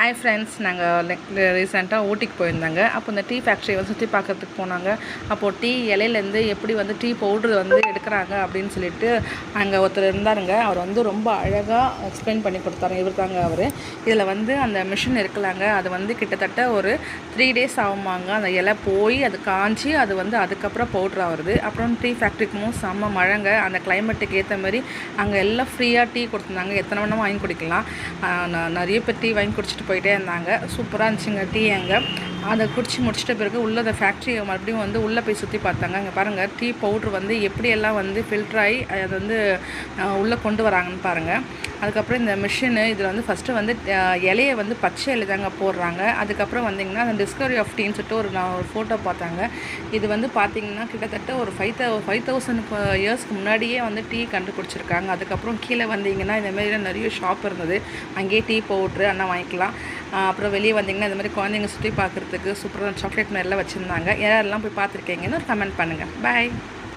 Hi friends, நாங்கள் ரீசெண்டாக ஊட்டிக்கு போயிருந்தாங்க. அப்போ இந்த டீ ஃபேக்ட்ரி வந்து சுற்றி பார்க்கறதுக்கு போனாங்க. அப்போது டீ இலையிலேருந்து எப்படி வந்து டீ பவுட்ரு வந்து எடுக்கிறாங்க அப்படின்னு சொல்லிட்டு அங்கே ஒருத்தர் இருந்தாருங்க. அவர் வந்து ரொம்ப அழகாக எக்ஸ்பிளைன் பண்ணி கொடுத்தாரு. இவர் தாங்க அவர். இதில் வந்து அந்த மிஷின் இருக்கலாங்க, அது வந்து கிட்டத்தட்ட ஒரு 3 days ஆகுமாங்க. அந்த இலை போய் அது காஞ்சி அது வந்து அதுக்கப்புறம் பவுட்ரு ஆகுறது. அப்புறம் டீ ஃபேக்ட்ரிக்கும் செம்ம மழைங்க. அந்த கிளைமேட்டுக்கு ஏற்ற மாதிரி அங்கே எல்லாம் ஃப்ரீயாக டீ கொடுத்துருந்தாங்க. எத்தனை வேணாலும் வாங்கி குடிக்கலாம். நிறைய பேர் டீ வாங்கி குடிச்சிட்டு போயிட்டே இருந்தாங்க. சூப்பராக இருந்துச்சுங்க டீ. அங்கே அதை குடிச்சு முடிச்சிட்ட பிறகு உள்ள அந்த ஃபேக்ட்ரியை மறுபடியும் வந்து உள்ளே போய் சுற்றி பார்த்தாங்க. அங்கே பாருங்கள், டீ பவுட்ரு வந்து எப்படியெல்லாம் வந்து ஃபில்ட்ராகி அது வந்து உள்ளே கொண்டு வராங்கன்னு பாருங்கள். அதுக்கப்புறம் இந்த மிஷினு இதில் வந்து ஃபஸ்ட்டு வந்து இலையை வந்து பச்சை இலை தாங்க போடுறாங்க. அதுக்கப்புறம் வந்திங்கன்னா அந்த டிஸ்கவரி ஆஃப் டீன்னு சொல்லிட்டு நான் ஒரு ஃபோட்டோ பார்த்தாங்க. இது வந்து பார்த்திங்கன்னா கிட்டத்தட்ட ஒரு 5000 இயர்ஸ்க்கு முன்னாடியே வந்து டீ கண்டுபிடிச்சிருக்காங்க. அதுக்கப்புறம் கீழே வந்தீங்கன்னா இந்தமாரி நிறைய ஷாப் இருந்தது. அங்கேயே டீ பவுட்ரு அண்ணா வாங்கிக்கலாம். அப்புறம் வெளியே வந்திங்கன்னா இந்த மாதிரி குழந்தைங்க சுற்றி பார்க்குறதுக்கு சூப்பராக சாக்லேட் மாதிரிலாம் வச்சுருந்தாங்க. யாரெல்லாம் போய் பார்த்துருக்கீங்கன்னு ஒரு கமெண்ட் பண்ணுங்கள். பாய்.